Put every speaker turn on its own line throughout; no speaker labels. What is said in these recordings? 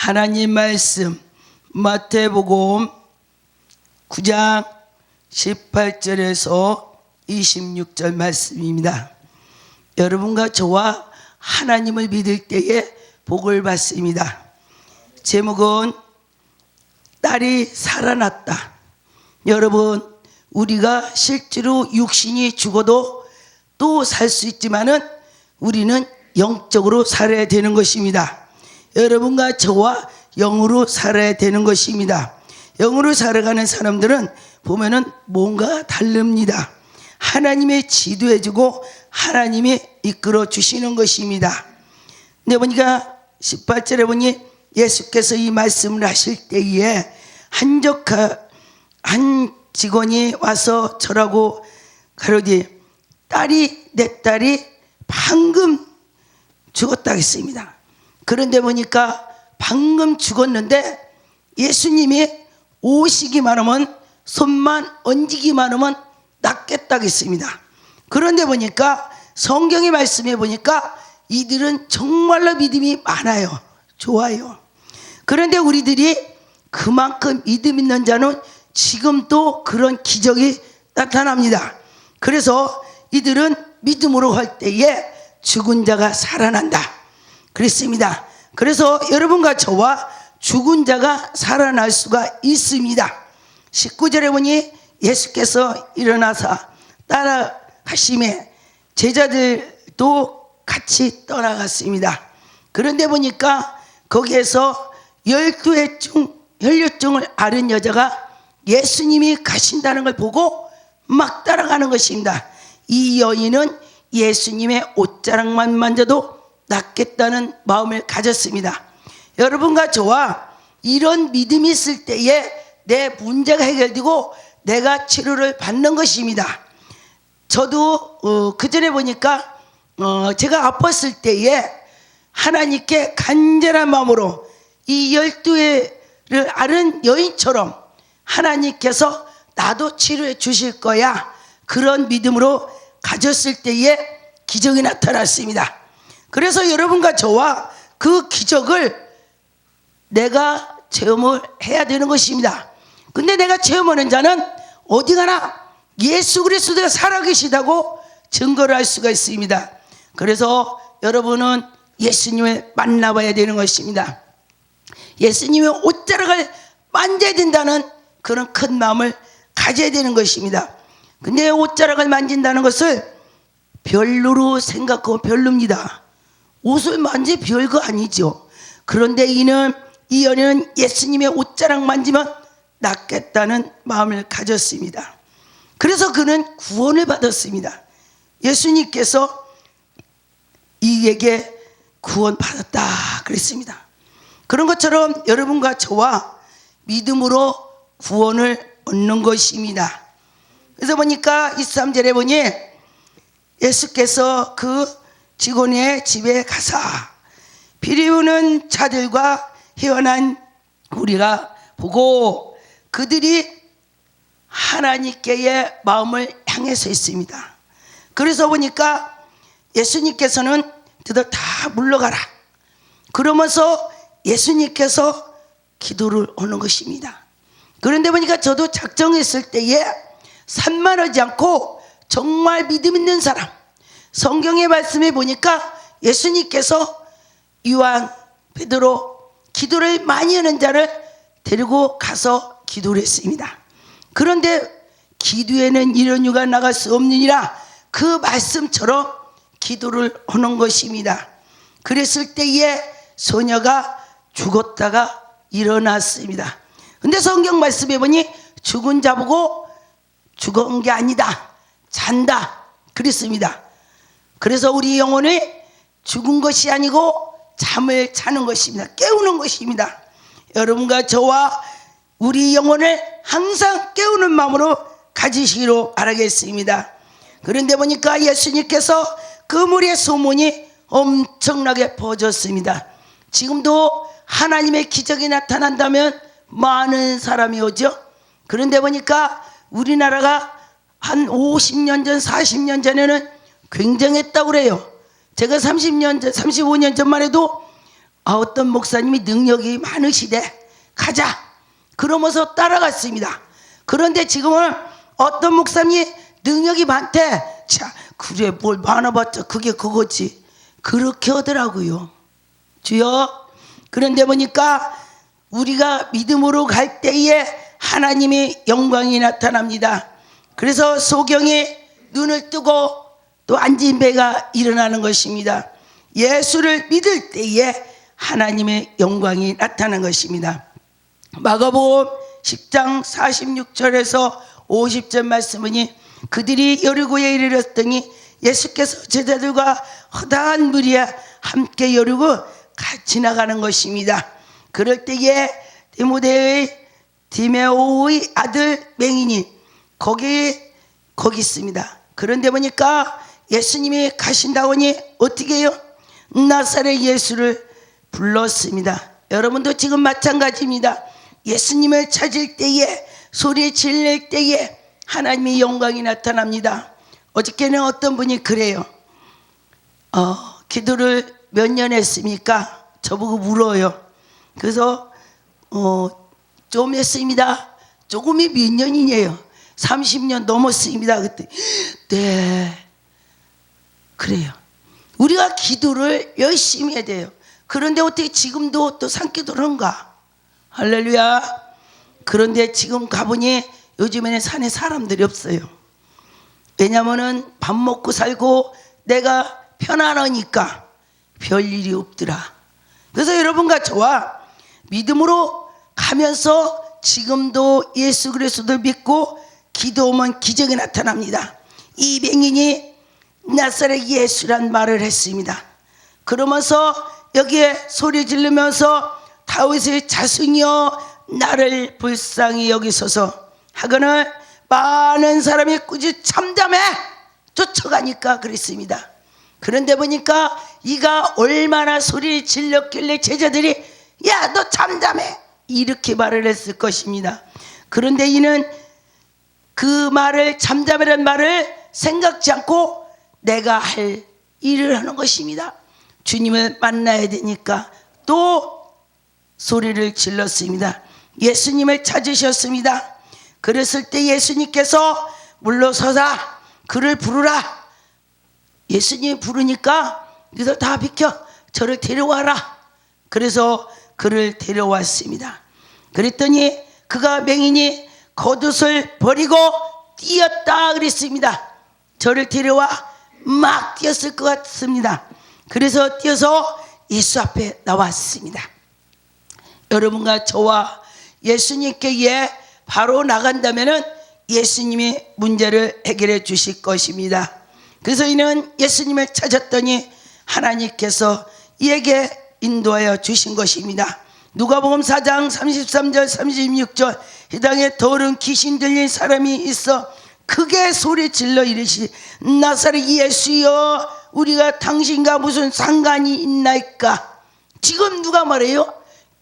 하나님 말씀 마태복음 9장 18절에서 26절 말씀입니다. 여러분과 저와 하나님을 믿을 때에 복을 받습니다. 제목은 딸이 살아났다. 여러분, 우리가 실제로 육신이 죽어도 또 살 수 있지만은 우리는 영적으로 살아야 되는 것입니다. 여러분과 저와 영으로 살아야 되는 것입니다. 영으로 살아가는 사람들은 보면은 뭔가 다릅니다. 하나님의 지도해주고 하나님이 이끌어 주시는 것입니다. 근데 보니까 18절에 보니 예수께서 이 말씀을 하실 때에 한 직원이 와서 저라고 가로되 내 딸이 방금 죽었다 했습니다. 그런데 보니까 방금 죽었는데 예수님이 오시기만 하면 손만 얹기만 하면 낫겠다고 했습니다. 그런데 보니까 성경의 말씀에 보니까 이들은 정말로 믿음이 많아요. 좋아요. 그런데 우리들이 그만큼 믿음 있는 자는 지금도 그런 기적이 나타납니다. 그래서 이들은 믿음으로 할 때에 죽은 자가 살아난다 그랬습니다. 그래서 여러분과 저와 죽은 자가 살아날 수가 있습니다. 19절에 보니 예수께서 일어나사 따라가심에 제자들도 같이 떠나갔습니다. 그런데 보니까 거기에서 12회 혈류증을 앓은 여자가 예수님이 가신다는 걸 보고 막 따라가는 것입니다. 이 여인은 예수님의 옷자락만 만져도 낫겠다는 마음을 가졌습니다. 여러분과 저와 이런 믿음이 있을 때에 내 문제가 해결되고 내가 치료를 받는 것입니다. 저도 그 전에 보니까 제가 아팠을 때에 하나님께 간절한 마음으로 이 12회를 앓은 여인처럼 하나님께서 나도 치료해 주실 거야, 그런 믿음으로 가졌을 때에 기적이 나타났습니다. 그래서 여러분과 저와 그 기적을 내가 체험을 해야 되는 것입니다. 근데 내가 체험하는 자는 어디 가나 예수 그리스도가 살아계시다고 증거를 할 수가 있습니다. 그래서 여러분은 예수님을 만나봐야 되는 것입니다. 예수님의 옷자락을 만져야 된다는 그런 큰 마음을 가져야 되는 것입니다. 근데 옷자락을 만진다는 것을 별로로 생각하고 별로입니다. 옷을 만지 별거 아니죠. 그런데 이 여인은 예수님의 옷자락 만지면 낫겠다는 마음을 가졌습니다. 그래서 그는 구원을 받았습니다. 예수님께서 이에게 구원 받았다 그랬습니다. 그런 것처럼 여러분과 저와 믿음으로 구원을 얻는 것입니다. 그래서 보니까 23절에 보니 예수께서 그 직원의 집에 가사 피 흘리는 자들과 회원한 우리가 보고 그들이 하나님께의 마음을 향해서 있습니다. 그래서 보니까 예수님께서는 너희들 다 물러가라 그러면서 예수님께서 기도를 하는 것입니다. 그런데 보니까 저도 작정했을 때에 산만하지 않고 정말 믿음 있는 사람, 성경의 말씀에 보니까 예수님께서 요한, 베드로 기도를 많이 하는 자를 데리고 가서 기도를 했습니다. 그런데 기도에는 이런 유가 나갈 수 없느니라 그 말씀처럼 기도를 하는 것입니다. 그랬을 때에 소녀가 죽었다가 일어났습니다. 근데 성경 말씀에 보니 죽은 자 보고 죽은 게 아니다, 잔다 그랬습니다. 그래서 우리 영혼이 죽은 것이 아니고 잠을 자는 것입니다. 깨우는 것입니다. 여러분과 저와 우리 영혼을 항상 깨우는 마음으로 가지시기로 바라겠습니다. 그런데 보니까 예수님께서 그 무리의 소문이 엄청나게 퍼졌습니다. 지금도 하나님의 기적이 나타난다면 많은 사람이 오죠. 그런데 보니까 우리나라가 한 50년 전, 40년 전에는 굉장했다고 그래요. 제가 35년 전만 해도 어떤 목사님이 능력이 많으시대, 가자. 그러면서 따라갔습니다. 그런데 지금은 어떤 목사님이 능력이 많대. 자, 그래, 뭘 많아봤자 그게 그거지. 그렇게 하더라고요. 주여. 그런데 보니까 우리가 믿음으로 갈 때에 하나님의 영광이 나타납니다. 그래서 소경이 눈을 뜨고 또 앉은 배가 일어나는 것입니다. 예수를 믿을 때에 하나님의 영광이 나타나는 것입니다. 마가복음 10장 46절에서 50절 말씀이니 그들이 여리고에 이르렀더니 예수께서 제자들과 허다한 무리와 함께 여리고 지나가는 것입니다. 그럴 때에 디메오의 아들 맹인이 거기 있습니다. 그런데 보니까 예수님이 가신다고 하니 어떻게 해요? 나사렛 예수를 불렀습니다. 여러분도 지금 마찬가지입니다. 예수님을 찾을 때에, 소리 질릴 때에 하나님의 영광이 나타납니다. 어저께는 어떤 분이 그래요. 기도를 몇 년 했습니까? 저보고 물어요. 그래서 좀 했습니다. 조금이 몇 년이냐요? 30년 넘었습니다. 그때 네, 그래요. 우리가 기도를 열심히 해야 돼요. 그런데 어떻게 지금도 또 산기도를 한가? 할렐루야. 그런데 지금 가보니 요즘에는 산에 사람들이 없어요. 왜냐면은 밥 먹고 살고 내가 편안하니까 별일이 없더라. 그래서 여러분과 저와 믿음으로 가면서 지금도 예수 그리스도를 믿고 기도하면 기적이 나타납니다. 이 맹인이 나사렛 예수란 말을 했습니다. 그러면서 여기에 소리 지르면서 다윗의 자손이여 나를 불쌍히 여기소서 하거늘 많은 사람이 꾸짖 잠잠해 쫓아가니까 그랬습니다. 그런데 보니까 이가 얼마나 소리를 질렀길래 제자들이 야, 너 잠잠해 이렇게 말을 했을 것입니다. 그런데 이는 그 말을, 잠잠이라는 말을 생각지 않고 내가 할 일을 하는 것입니다. 주님을 만나야 되니까 또 소리를 질렀습니다. 예수님을 찾으셨습니다. 그랬을 때 예수님께서 물러서사 그를 부르라. 예수님이 부르니까 그래서 다 비켜 저를 데려와라. 그래서 그를 데려왔습니다. 그랬더니 그가 맹인이 겉옷을 버리고 뛰었다 그랬습니다. 저를 데려와 막 뛰었을 것 같습니다. 그래서 뛰어서 예수 앞에 나왔습니다. 여러분과 저와 예수님께 바로 나간다면 예수님이 문제를 해결해 주실 것입니다. 그래서 이는 예수님을 찾았더니 하나님께서 이에게 인도하여 주신 것입니다. 누가복음 4장 33절 36절 이 땅에 더러운 귀신 들린 사람이 있어 크게 소리 질러 이르시 나사렛 예수여 우리가 당신과 무슨 상관이 있나이까. 지금 누가 말해요?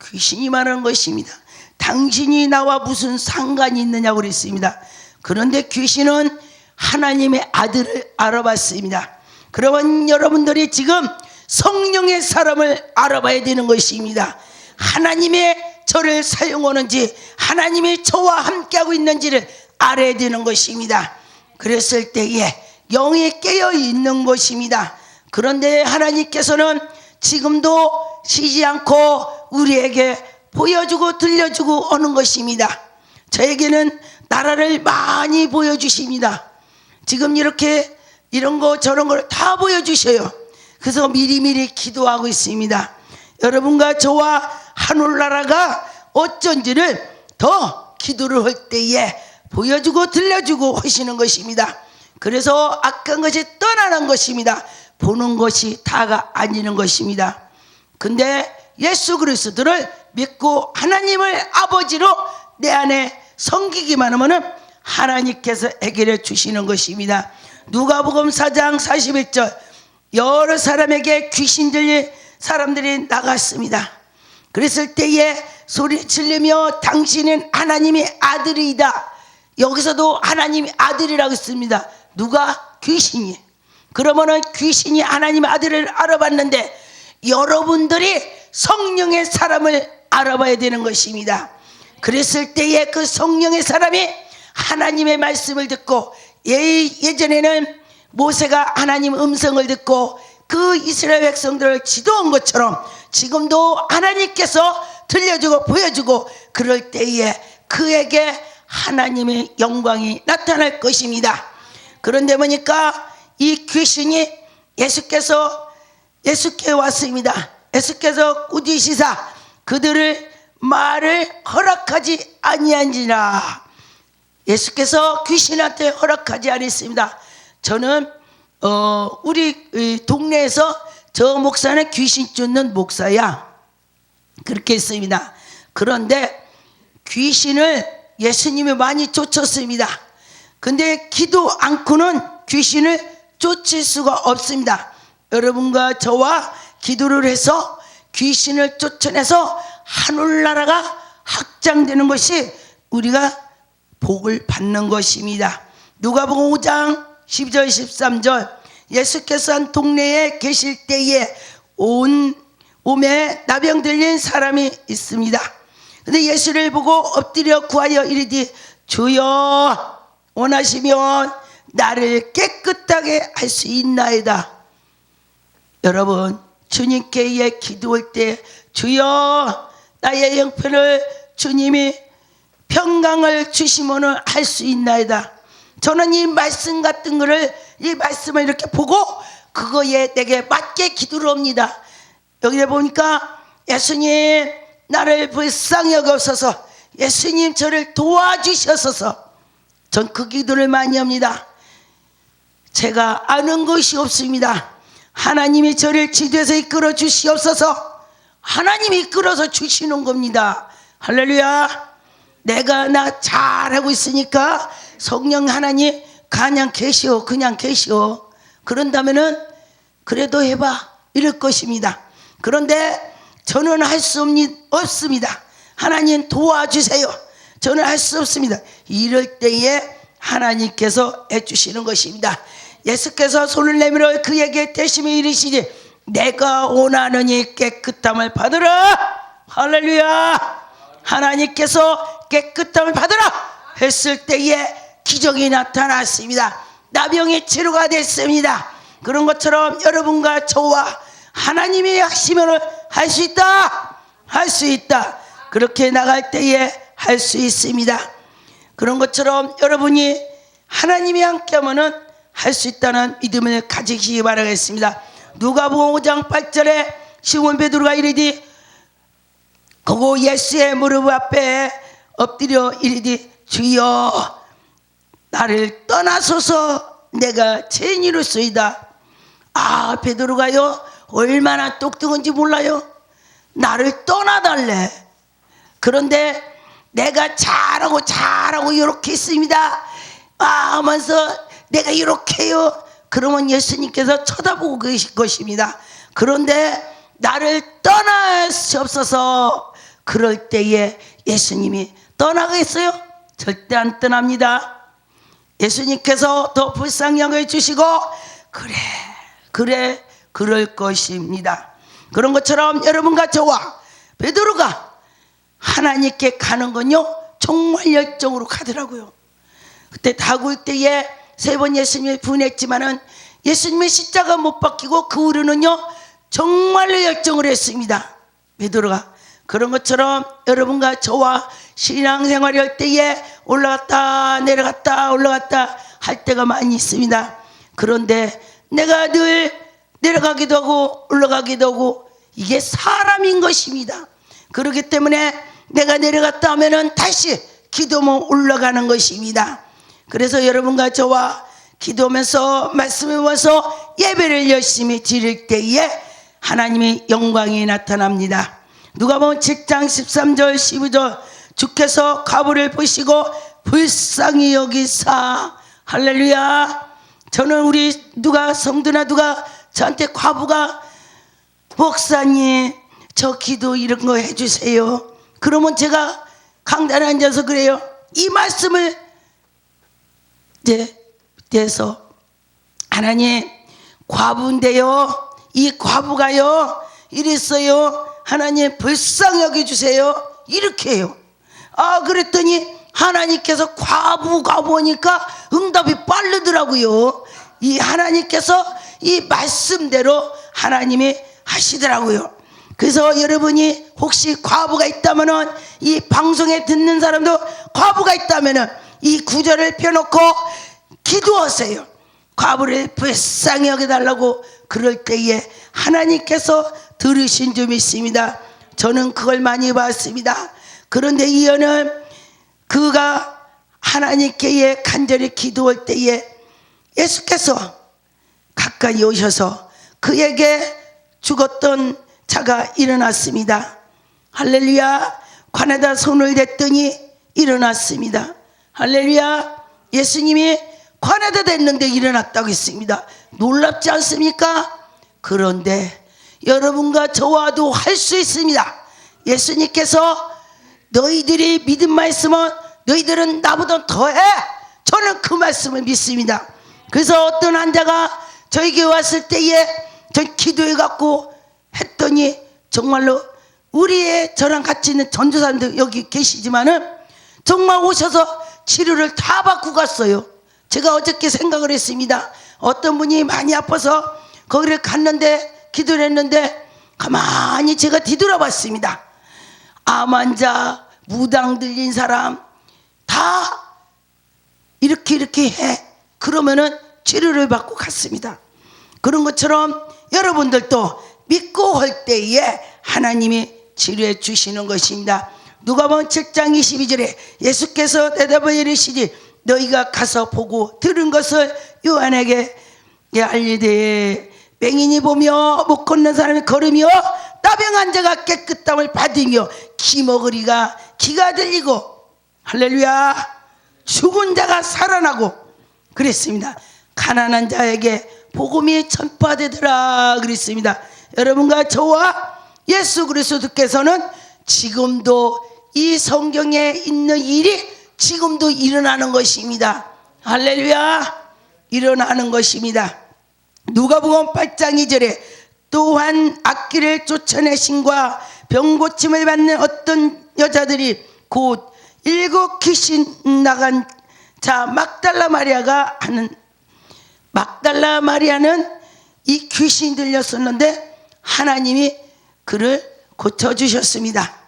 귀신이 말하는 것입니다. 당신이 나와 무슨 상관이 있느냐고 그랬습니다. 그런데 귀신은 하나님의 아들을 알아봤습니다. 그러면 여러분들이 지금 성령의 사람을 알아봐야 되는 것입니다. 하나님의 저를 사용하는지 하나님이 저와 함께하고 있는지를 알아야 되는 것입니다. 그랬을 때에 영이 깨어 있는 것입니다. 그런데 하나님께서는 지금도 쉬지 않고 우리에게 보여주고 들려주고 오는 것입니다. 저에게는 나라를 많이 보여주십니다. 지금 이렇게 이런 거 저런 걸 다 보여주셔요. 그래서 미리미리 기도하고 있습니다. 여러분과 저와 하늘나라가 어쩐지를 더 기도를 할 때에 보여주고 들려주고 하시는 것입니다. 그래서 악한 것이 떠나는 것입니다. 보는 것이 다가 아니는 것입니다. 근데 예수 그리스도를 믿고 하나님을 아버지로 내 안에 섬기기만 하면 하나님께서 해결해 주시는 것입니다. 누가복음 4장 41절 여러 사람에게 귀신 들린 사람들이 나갔습니다. 그랬을 때에 소리 지르며 당신은 하나님의 아들이다. 여기서도 하나님의 아들이라고 했습니다. 누가? 귀신이. 그러면은 귀신이 하나님의 아들을 알아봤는데 여러분들이 성령의 사람을 알아봐야 되는 것입니다. 그랬을 때에 그 성령의 사람이 하나님의 말씀을 듣고, 예전에는 모세가 하나님 음성을 듣고 그 이스라엘 백성들을 지도한 것처럼 지금도 하나님께서 들려주고 보여주고, 그럴 때에 그에게 하나님의 영광이 나타날 것입니다. 그런데 보니까 이 귀신이 예수께 왔습니다. 예수께서 꾸짖으시사 그들을 말을 허락하지 아니한지라. 예수께서 귀신한테 허락하지 않았습니다. 저는 우리 동네에서 저 목사는 귀신 쫓는 목사야, 그렇게 했습니다. 그런데 귀신을 예수님이 많이 쫓았습니다. 근데 기도 않고는 귀신을 쫓을 수가 없습니다. 여러분과 저와 기도를 해서 귀신을 쫓아내서 하늘나라가 확장되는 것이 우리가 복을 받는 것입니다. 누가복음 5장 12절 13절, 예수께서 한 동네에 계실 때에 몸에 나병 들린 사람이 있습니다. 근데 예수를 보고 엎드려 구하여 이르되 주여 원하시면 나를 깨끗하게 할 수 있나이다. 여러분, 주님께 기도할 때 주여 나의 형편을 주님이 평강을 주시면 할 수 있나이다. 저는 이 말씀 같은 거를, 이 말씀을 이렇게 보고 그거에 내게 맞게 기도를 합니다. 여기에 보니까 예수님 나를 불쌍히 여기옵소서, 예수님 저를 도와주셔서, 전 그 기도를 많이 합니다. 제가 아는 것이 없습니다. 하나님이 저를 지도해서 이끌어 주시옵소서. 하나님이 이끌어서 주시는 겁니다. 할렐루야. 내가 나 잘하고 있으니까 성령 하나님 그냥 계시오, 그냥 계시오, 그런다면은 그래도 해봐 이럴 것입니다. 그런데 저는 할 수 없습니다. 하나님 도와주세요. 저는 할 수 없습니다. 이럴 때에 하나님께서 해주시는 것입니다. 예수께서 손을 내밀어 그에게 대심히 이르시니 내가 원하느니 깨끗함을 받으라. 할렐루야. 하나님께서 깨끗함을 받으라 했을 때에 기적이 나타났습니다. 나병이 치료가 됐습니다. 그런 것처럼 여러분과 저와 하나님이 하시면 할 수 있다, 할 수 있다. 그렇게 나갈 때에 할 수 있습니다. 그런 것처럼 여러분이 하나님이 함께하면 할 수 있다는 믿음을 가지시기 바라겠습니다. 누가복음 5장 8절에 시몬 베드로가 이르되 그고 예수의 무릎 앞에 엎드려 이르되 주여 나를 떠나소서 내가 죄인이로소이다. 아, 베드로가요 얼마나 똑똑한지 몰라요. 나를 떠나달래. 그런데 내가 잘하고 이렇게 있습니다 하면서 내가 이렇게 해요. 그러면 예수님께서 쳐다보고 계실 것입니다. 그런데 나를 떠나시옵소서. 그럴 때에 예수님이 떠나겠어요? 절대 안 떠납니다. 예수님께서 더 불쌍히 여겨 주시고 그럴 것입니다. 그런 것처럼 여러분과 저와 베드로가 하나님께 가는 건요 정말 열정으로 가더라고요. 그때 다굴 때에 3번 예수님을 부인했지만은 예수님의 십자가 못 박히고 그 후로는요 정말로 열정을 했습니다. 베드로가. 그런 것처럼 여러분과 저와 신앙생활을 할 때에 올라갔다 내려갔다 올라갔다 할 때가 많이 있습니다. 그런데 내가 늘 내려가기도 하고 올라가기도 하고 이게 사람인 것입니다. 그렇기 때문에 내가 내려갔다 하면은 다시 기도하면 올라가는 것입니다. 그래서 여러분과 저와 기도하면서 말씀을 모아서 예배를 열심히 드릴 때에 하나님의 영광이 나타납니다. 누가복음 7장 13절 15절 주께서 과부를 보시고 불쌍히 여기사. 할렐루야. 저는 우리 성도나 누가 저한테 과부가 목사님 저 기도 이런 거 해주세요. 그러면 제가 강단에 앉아서 그래요. 이 말씀을 대해서 하나님 과부인데요 이 과부가요 이랬어요. 하나님 불쌍히 여겨주세요. 이렇게 해요. 그랬더니 하나님께서 과부가 보니까 응답이 빠르더라고요. 이 하나님께서 이 말씀대로 하나님이 하시더라고요. 그래서 여러분이 혹시 과부가 있다면은, 이 방송에 듣는 사람도 과부가 있다면은 이 구절을 펴놓고 기도하세요. 과부를 불쌍히 여겨달라고. 그럴 때에 하나님께서 들으신 줄 믿습니다. 저는 그걸 많이 봤습니다. 그런데 이어는 그가 하나님께 간절히 기도할 때에 예수께서 가까이 오셔서 그에게 죽었던 자가 일어났습니다. 할렐루야. 관에다 손을 댔더니 일어났습니다. 할렐루야. 예수님이 관에다 댔는데 일어났다고 했습니다. 놀랍지 않습니까? 그런데 여러분과 저와도 할 수 있습니다. 예수님께서 너희들이 믿음만 있으면 너희들은 나보다 더해. 저는 그 말씀을 믿습니다. 그래서 어떤 환자가 저에게 왔을 때에 저 기도해 갖고 했더니 정말로 우리의 저랑 같이 있는 전도사님들 여기 계시지만은 정말 오셔서 치료를 다 받고 갔어요. 제가 어저께 생각을 했습니다. 어떤 분이 많이 아파서 거기를 갔는데 기도를 했는데 가만히 제가 뒤돌아봤습니다. 암 환자, 무당 들린 사람 다 이렇게 해. 그러면은 치료를 받고 갔습니다. 그런 것처럼 여러분들도 믿고 할 때에 하나님이 치료해 주시는 것입니다. 누가복음 7장 22절에 예수께서 대답하여 이르시되 너희가 가서 보고 들은 것을 요한에게 알리되 맹인이 보며 못 걷는 사람이 걸으며 나병 자가 깨끗함을 받으며 기먹으리가 기가 들리고 할렐루야 죽은 자가 살아나고 그랬습니다. 가난한 자에게 복음이 전파되더라 그랬습니다. 여러분과 저와 예수 그리스도께서는 지금도 이 성경에 있는 일이 지금도 일어나는 것입니다. 할렐루야. 일어나는 것입니다. 누가복음 8장 2절에 또한 악기를 쫓아내신과 병고침을 받는 어떤 여자들이 곧 7 귀신 나간 자 막달라 마리아가 하는, 막달라 마리아는 이 귀신이 들렸었는데 하나님이 그를 고쳐주셨습니다.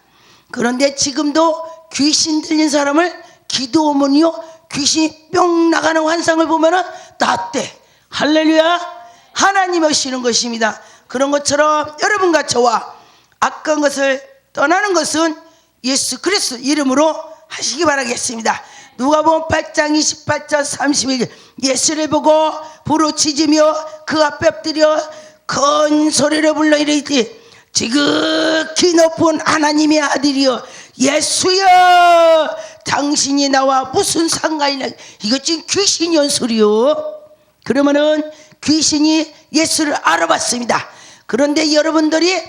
그런데 지금도 귀신 들린 사람을 기도하면요 귀신이 뿅 나가는 환상을 보면은 낫대. 할렐루야. 하나님 오시는 것입니다. 그런 것처럼 여러분과 저와 악한 것을 떠나는 것은 예수 그리스도 이름으로 하시기 바라겠습니다. 누가복음 8장 28절 31절 예수를 보고 부르짖으며 그 앞에 엎드려 큰 소리로 불러 이르되 지극히 높은 하나님의 아들이여 예수여 당신이 나와 무슨 상관이냐. 이거 지금 귀신 연설이요. 그러면은 귀신이 예수를 알아봤습니다. 그런데 여러분들이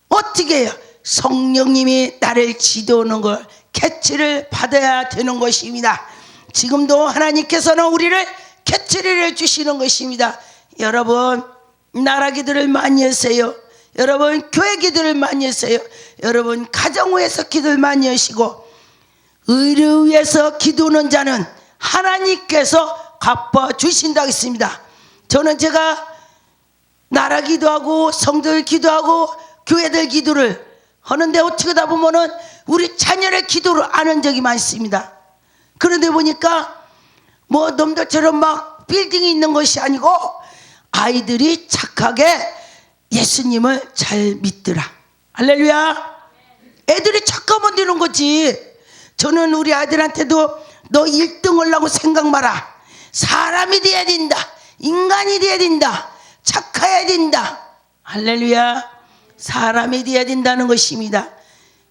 어떻게 해요? 성령님이 나를 지도하는 걸 캐치를 받아야 되는 것입니다. 지금도 하나님께서는 우리를 캐치를 해주시는 것입니다. 여러분 나라 기도를 많이 하세요. 여러분 교회 기도를 많이 하세요. 여러분 가정 위에서 기도를 많이 하시고 의를 위해서 기도하는 자는 하나님께서 갚아주신다고 했습니다. 저는 제가 나라 기도하고 성도들 기도하고 교회들 기도를 하는데 어떻게 다 보면은 우리 자녀의 기도를 안 한 적이 많습니다. 그런데 보니까 뭐 놈들처럼 막 빌딩이 있는 것이 아니고 아이들이 착하게 예수님을 잘 믿더라. 할렐루야. 애들이 착하면 되는 거지. 저는 우리 아들한테도 너 1등 하려고 생각 마라. 사람이 돼야 된다. 인간이 돼야 된다. 착해야 된다. 할렐루야. 사람이 돼야 된다는 것입니다.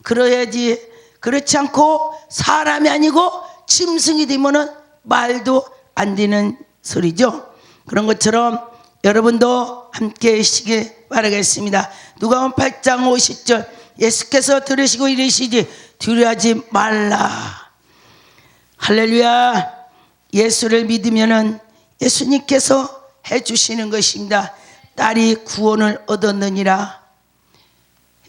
그래야지. 그렇지 않고 사람이 아니고 짐승이 되면은 말도 안 되는 소리죠. 그런 것처럼 여러분도 함께 하시길 바라겠습니다. 누가복음 8장 50절 예수께서 들으시고 이르시지 두려워하지 말라. 할렐루야. 예수를 믿으면은 예수님께서 해주시는 것입니다. 딸이 구원을 얻었느니라.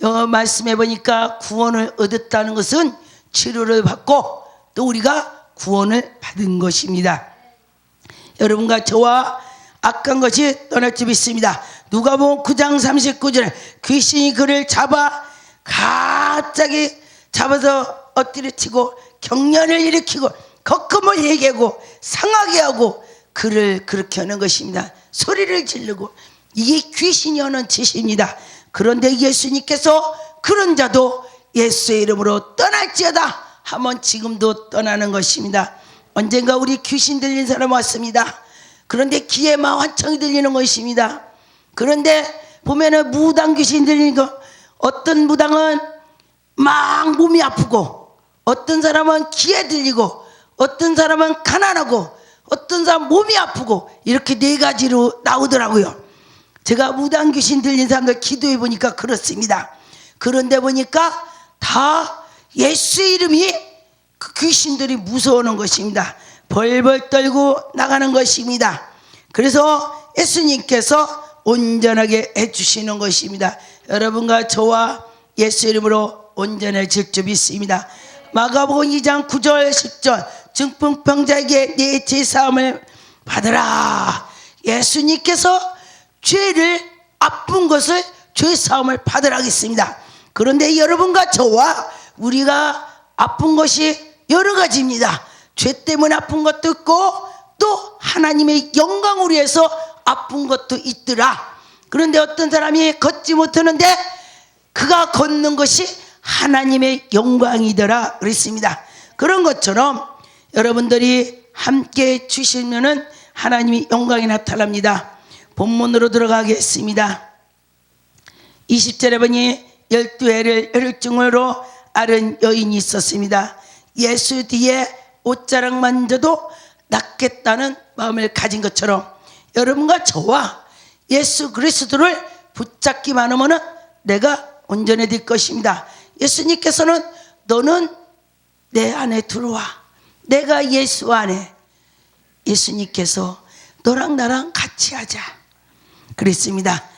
말씀해 보니까 구원을 얻었다는 것은 치료를 받고 또 우리가 구원을 받은 것입니다. 여러분과 저와 악한 것이 떠날 줄 믿습니다. 누가복음 9장 39절에 귀신이 그를 잡아 갑자기 잡아서 엎드려치고 경련을 일으키고 거금을 얘기하고 상하게 하고 그를 그렇게 하는 것입니다. 소리를 지르고 이게 귀신이 하는 짓입니다. 그런데 예수님께서 그런 자도 예수의 이름으로 떠날지어다 하면 지금도 떠나는 것입니다. 언젠가 우리 귀신 들린 사람 왔습니다. 그런데 귀에 막 환청이 들리는 것입니다. 그런데 보면은 무당 귀신 들리는 거, 어떤 무당은 막 몸이 아프고 어떤 사람은 귀에 들리고 어떤 사람은 가난하고 어떤 사람은 몸이 아프고 이렇게 네 가지로 나오더라고요. 제가 무당 귀신 들린 사람들 기도해 보니까 그렇습니다. 그런데 보니까 다 예수의 이름이 그 귀신들이 무서워하는 것입니다. 벌벌 떨고 나가는 것입니다. 그래서 예수님께서 온전하게 해주시는 것입니다. 여러분과 저와 예수 이름으로 온전해질 줄 믿습니다. 마가복음 2장 9절 10절 중풍병자에게 네 제사함을 받으라. 예수님께서 죄를 아픈 것을 죄사함을 받으라 하겠습니다. 그런데 여러분과 저와 우리가 아픈 것이 여러 가지입니다. 죄 때문에 아픈 것도 있고 또 하나님의 영광을 위해서 아픈 것도 있더라. 그런데 어떤 사람이 걷지 못하는데 그가 걷는 것이 하나님의 영광이더라 그랬습니다. 그런 것처럼 여러분들이 함께 주시면은 하나님의 영광이 나타납니다. 본문으로 들어가겠습니다. 20절에 보니 12해를 혈증으로 앓은 여인이 있었습니다. 예수 뒤에 옷자락 만져도 낫겠다는 마음을 가진 것처럼 여러분과 저와 예수 그리스도를 붙잡기만 하면 내가 온전해질 것입니다. 예수님께서는 너는 내 안에 들어와. 내가 예수 안에. 예수님께서 너랑 나랑 같이 하자 그랬습니다.